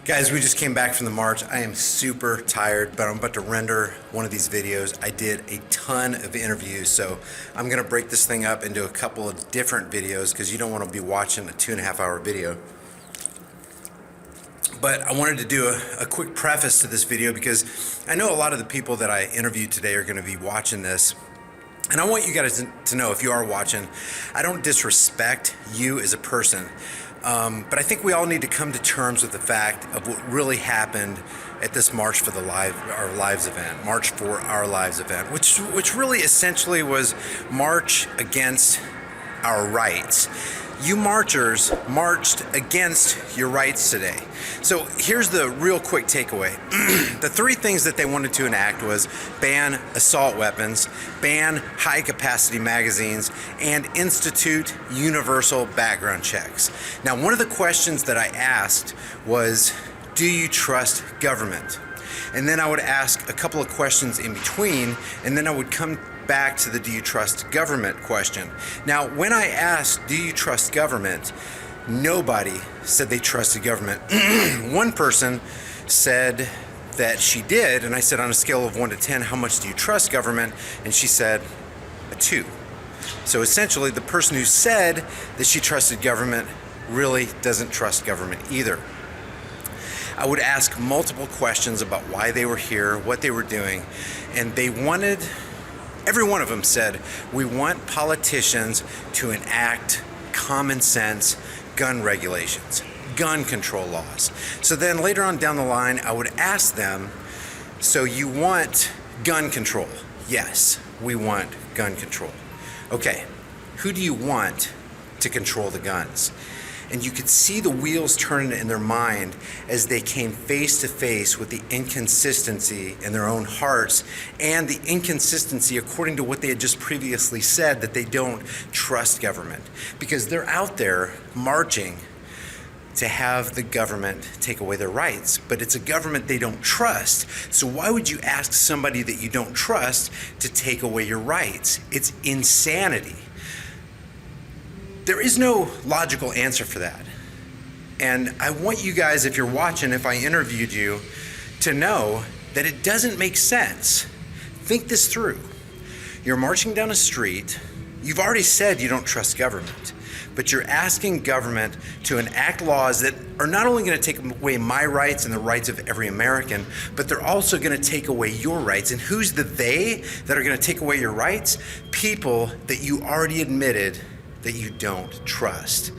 Guys, we just came back from the march. I am super tired, but I'm about to render one of these videos. I did a ton of interviews, so I'm gonna break this thing up into a couple of different videos because you don't want to be watching a 2.5 hour video. But I wanted to do a quick preface to this video because I know a lot of the people that I interviewed today are gonna be watching this. And I want you guys to know, if you are watching, I don't disrespect you as a person. But I think we all need to come to terms with the fact of what really happened at this March for Our Lives event, March for Our Lives event, which really essentially was March against our rights. You marchers marched against your rights today. So here's the real quick takeaway. The three things that they wanted to enact was ban assault weapons, ban high capacity magazines, and institute universal background checks. Now, one of the questions that I asked was, do you trust government? And then I would ask a couple of questions in between, and then I would come back to the do you trust government question. Now, when I asked, do you trust government, nobody said they trusted government. One person said that she did, and I said, on a scale of 1 to 10, how much do you trust government? And she said a 2. So essentially, the person who said that she trusted government really doesn't trust government either. I would ask multiple questions about why they were here, what they were doing, and every one of them said, we want politicians to enact common sense gun regulations, gun control laws. So then later on down the line, I would ask them, so you want gun control? Yes, we want gun control. Okay, who do you want to control the guns? And you could see the wheels turning in their mind as they came face to face with the inconsistency in their own hearts and the inconsistency according to what they had just previously said, that they don't trust government. Because they're out there marching to have the government take away their rights, but it's a government they don't trust. So why would you ask somebody that you don't trust to take away your rights? It's insanity. There is no logical answer for that. And I want you guys, if you're watching, if I interviewed you, to know that it doesn't make sense. Think this through. You're marching down a street. You've already said you don't trust government, but you're asking government to enact laws that are not only going to take away my rights and the rights of every American, but they're also going to take away your rights. And who's the they that are going to take away your rights? People that you already admitted that you don't trust.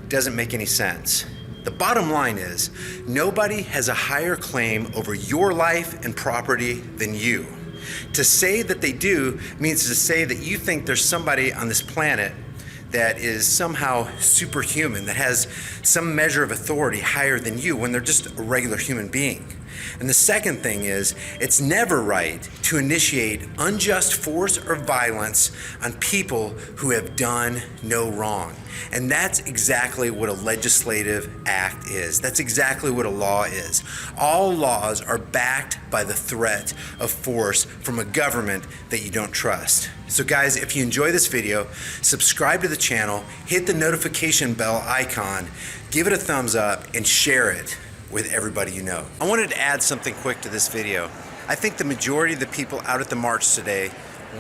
Doesn't make any sense. The bottom line is, nobody has a higher claim over your life and property than you. To say that they do means to say that you think there's somebody on this planet that is somehow superhuman, that has some measure of authority higher than you when they're just a regular human being. And the second thing is, it's never right to initiate unjust force or violence on people who have done no wrong. And that's exactly what a legislative act is. That's exactly what a law is. All laws are backed by the threat of force from a government that you don't trust. So guys, if you enjoy this video, subscribe to the channel, hit the notification bell icon, give it a thumbs up, and share it with everybody you know. I wanted to add something quick to this video. I think the majority of the people out at the march today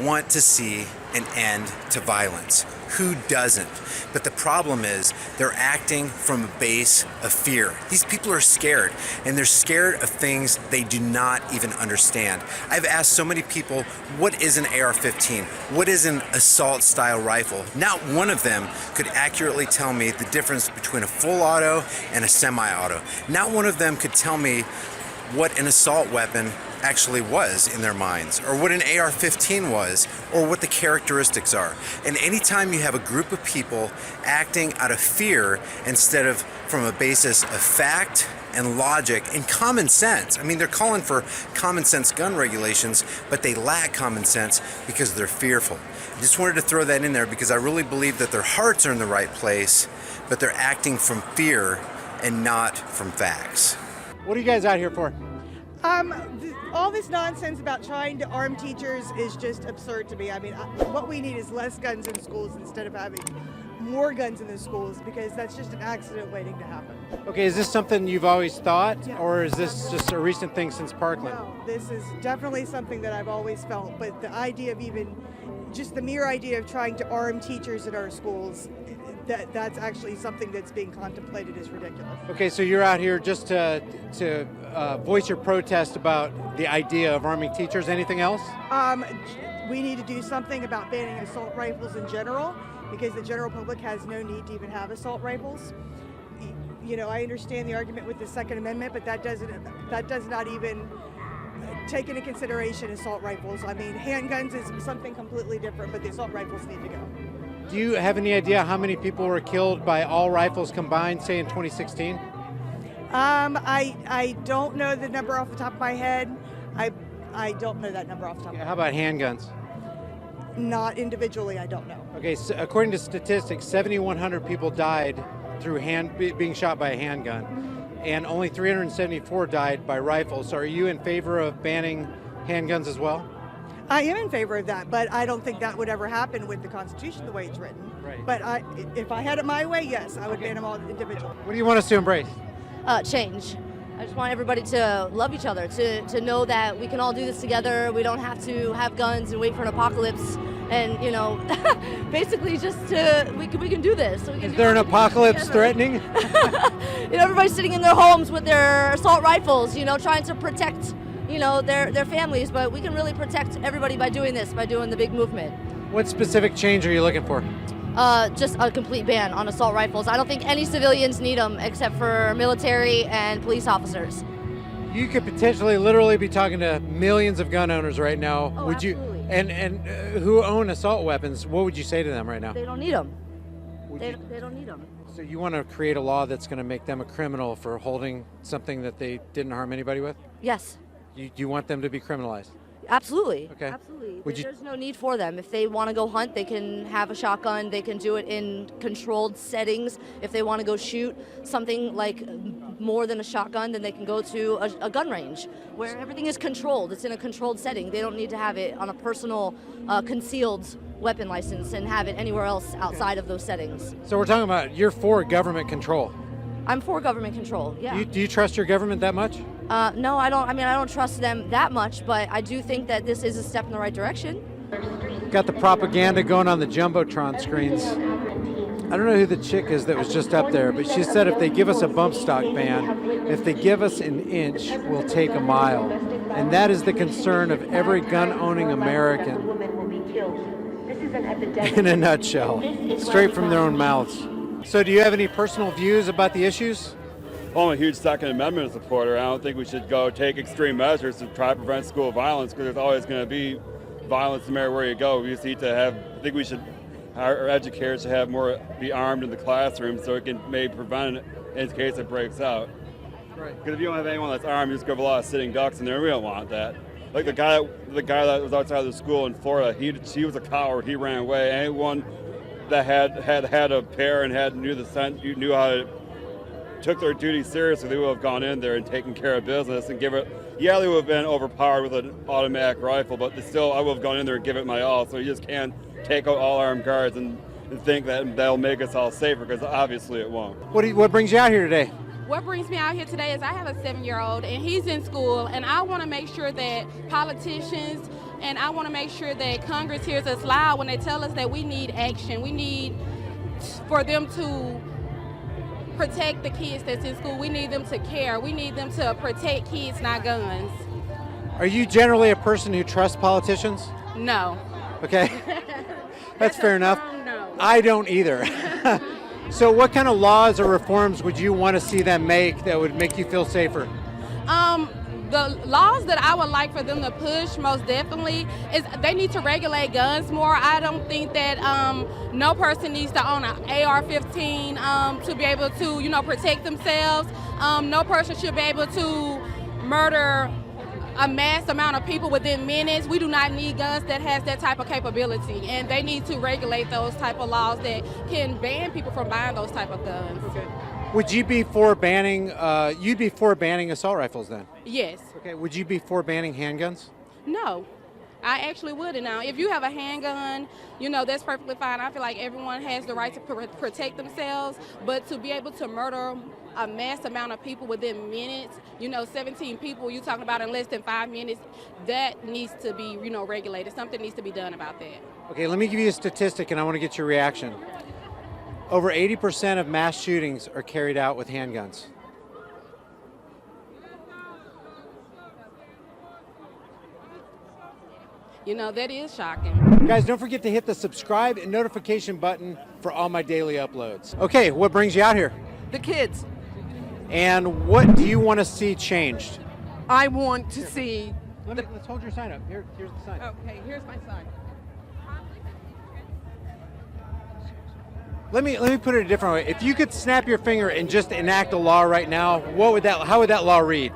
want to see an end to violence. Who doesn't? But the problem is they're acting from a base of fear. These people are scared, and they're scared of things they do not even understand. I've asked so many people, what is an AR-15? What is an assault style rifle? Not one of them could accurately tell me the difference between a full auto and a semi-auto. Not one of them could tell me what an assault weapon actually was in their minds, or what an AR-15 was, or what the characteristics are. And anytime you have a group of people acting out of fear instead of from a basis of fact and logic and common sense. I mean, they're calling for common sense gun regulations, but they lack common sense because they're fearful. I just wanted to throw that in there because I really believe that their hearts are in the right place, but they're acting from fear and not from facts. What are you guys out here for? All this nonsense about trying to arm teachers is just absurd to me. I mean, what we need is less guns in schools instead of having more guns in the schools because that's just an accident waiting to happen. Okay, is this something you've always thought, Yeah. or is this just a recent thing since Parkland? No, this is definitely something that I've always felt, but the idea of just the mere idea of trying to arm teachers at our schools, that's actually something that's being contemplated is ridiculous. Okay, so you're out here just to voice your protest about the idea of arming teachers. Anything else? We need to do something about banning assault rifles in general because the general public has no need to even have assault rifles. You know, I understand the argument with the Second Amendment, but that does not even take into consideration assault rifles. I mean, handguns is something completely different, but the assault rifles need to go. Do you have any idea how many people were killed by all rifles combined, say in 2016? I don't know the number off the top of my head. I don't know that number off the top of my head. How about handguns? Not individually, I don't know. Okay, so according to statistics, 7,100 people died through being shot by a handgun, and only 374 died by rifles. So are you in favor of banning handguns as well? I am in favor of that, but I don't think that would ever happen with the Constitution the way it's written. Right. But if I had it my way, yes, I would ban them all individually. What do you want us to embrace? Change. I just want everybody to love each other, to know that we can all do this together. We don't have to have guns and wait for an apocalypse, and basically just we can do this. So Is there an apocalypse threatening? Everybody's sitting in their homes with their assault rifles, trying to protect, their families. But we can really protect everybody by doing this, by doing the big movement. What specific change are you looking for? Just a complete ban on assault rifles. I don't think any civilians need them except for military and police officers. You could potentially literally be talking to millions of gun owners right now. Oh, would absolutely. you and who own assault weapons? What would you say to them right now? They don't need them. Would They you- don't need them. So you want to create a law that's going to make them a criminal for holding something that they didn't harm anybody with? Yes, You want them to be criminalized? absolutely. Okay. Absolutely. Would you- There's no need for them. If they want to go hunt, they can have a shotgun. They can do it in controlled settings. If they want to go shoot something like more than a shotgun, then they can go to a gun range where everything is controlled. It's in a controlled setting. They don't need to have it on a personal concealed weapon license and have it anywhere else outside of those settings. So we're talking about you're for government control. I'm for government control. Yeah. Do you trust your government that much? No, I don't. I mean, I don't trust them that much, but I do think that this is a step in the right direction. Got the propaganda going on the Jumbotron screens. I don't know who the chick is that was just up there, but she said if they give us a bump stock ban, if they give us an inch, we'll take a mile. And that is the concern of every gun-owning American. In a nutshell, straight from their own mouths. So do you have any personal views about the issues? Well, I'm a huge Second Amendment supporter. I don't think we should go take extreme measures to try to prevent school violence because there's always going to be violence no matter where you go. We just need to I think we should, our educators should have more, be armed in the classroom so it can maybe prevent it in case it breaks out. Right. Because if you don't have anyone that's armed, you just have a lot of sitting ducks in there. We don't want that. Like the guy that was outside of the school in Florida, he was a coward. He ran away. Anyone that had a pair and knew how to took their duty seriously, they would have gone in there and taken care of business and give it. Yeah, they would have been overpowered with an automatic rifle, but still, I would have gone in there and give it my all. So you just can't take out all armed guards and think that that'll make us all safer, because obviously it won't. What brings you out here today? What brings me out here today is I have a 7-year-old and he's in school, and I want to make sure that politicians and I want to make sure that Congress hears us loud when they tell us that we need action. We need for them to protect the kids that's in school. We need them to care. We need them to protect kids, not guns. Are you generally a person who trusts politicians? No. Okay, that's fair enough. No. I don't either. So what kind of laws or reforms would you want to see them make that would make you feel safer? The laws that I would like for them to push most definitely is they need to regulate guns more. I don't think that no person needs to own an AR-15 to be able to, protect themselves. No person should be able to murder a mass amount of people within minutes. We do not need guns that has that type of capability, and they need to regulate those type of laws that can ban people from buying those type of guns. Okay. Would you be for banning? You'd be for banning assault rifles then? Yes. Okay. Would you be for banning handguns? No. I actually would. And now, if you have a handgun, you know, that's perfectly fine. I feel like everyone has the right to protect themselves, but to be able to murder a mass amount of people within minutes, you know, 17 people you're talking about in less than 5 minutes, that needs to be, you know, regulated. Something needs to be done about that. Okay, let me give you a statistic and I want to get your reaction. Over 80% of mass shootings are carried out with handguns. You know, that is shocking. Guys, don't forget to hit the subscribe and notification button for all my daily uploads. Okay, what brings you out here? The kids. And what do you want to see changed? I want to see. Let's hold your sign up. Here's the sign. Okay, here's my sign. Let me put it a different way. If you could snap your finger and just enact a law right now, how would that law read?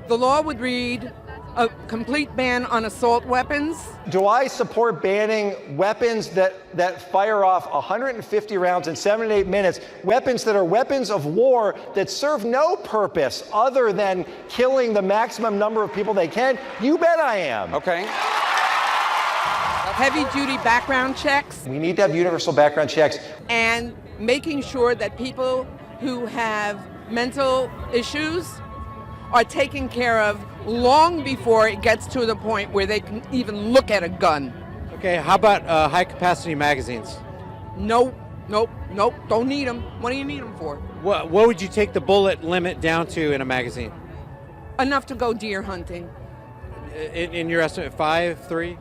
The law would read a complete ban on assault weapons. Do I support banning weapons that fire off 150 rounds in 7 to 8 minutes, weapons that are weapons of war that serve no purpose other than killing the maximum number of people they can? You bet I am. Okay. Heavy-duty background checks. We need to have universal background checks. And making sure that people who have mental issues are taken care of long before it gets to the point where they can even look at a gun. Okay, how about high-capacity magazines? Nope, don't need them. What do you need them for? What would you take the bullet limit down to in a magazine? Enough to go deer hunting. In your estimate, 5, 3?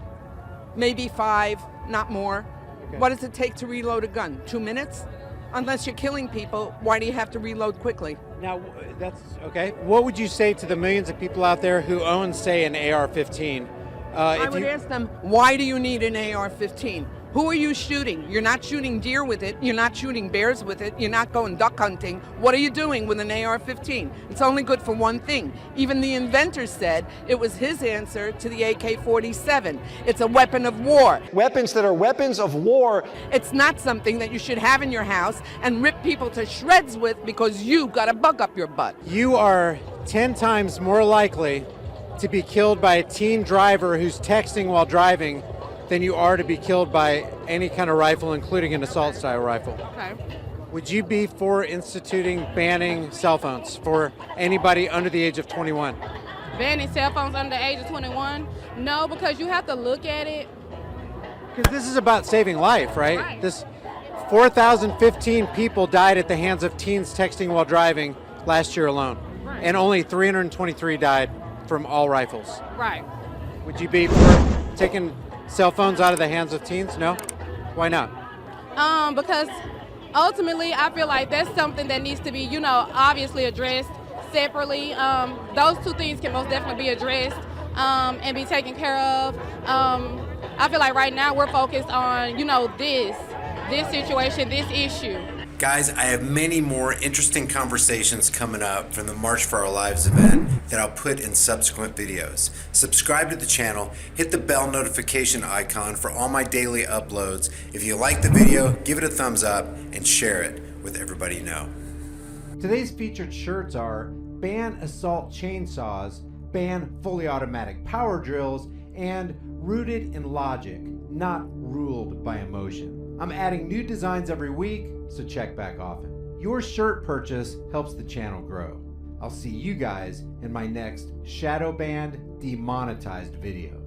Maybe 5, not more. Okay. What does it take to reload a gun? 2 minutes? Unless you're killing people, why do you have to reload quickly? Now, that's okay. What would you say to the millions of people out there who own, say, an AR-15? I would ask them, why do you need an AR-15? Who are you shooting? You're not shooting deer with it. You're not shooting bears with it. You're not going duck hunting. What are you doing with an AR-15? It's only good for one thing. Even the inventor said it was his answer to the AK-47. It's a weapon of war. Weapons that are weapons of war. It's not something that you should have in your house and rip people to shreds with because you got a bug up your butt. You are 10 times more likely to be killed by a teen driver who's texting while driving than you are to be killed by any kind of rifle, including an assault-style rifle. Okay. Would you be for instituting banning cell phones for anybody under the age of 21? Banning cell phones under the age of 21? No, because you have to look at it. Because this is about saving life, right? Right. This 4,015 people died at the hands of teens texting while driving last year alone. Right. And only 323 died from all rifles. Right. Would you be for taking cell phones out of the hands of teens? No? Why not? Because ultimately, I feel like that's something that needs to be, you know, obviously addressed separately. Those two things can most definitely be addressed and be taken care of. I feel like right now we're focused on, you know, this situation, this issue. Guys, I have many more interesting conversations coming up from the March for Our Lives event that I'll put in subsequent videos. Subscribe to the channel, hit the bell notification icon for all my daily uploads. If you like the video, give it a thumbs up and share it with everybody you know. Today's featured shirts are ban assault chainsaws, ban fully automatic power drills, and rooted in logic, not ruled by emotion. I'm adding new designs every week, so check back often. Your shirt purchase helps the channel grow. I'll see you guys in my next shadow banned demonetized video.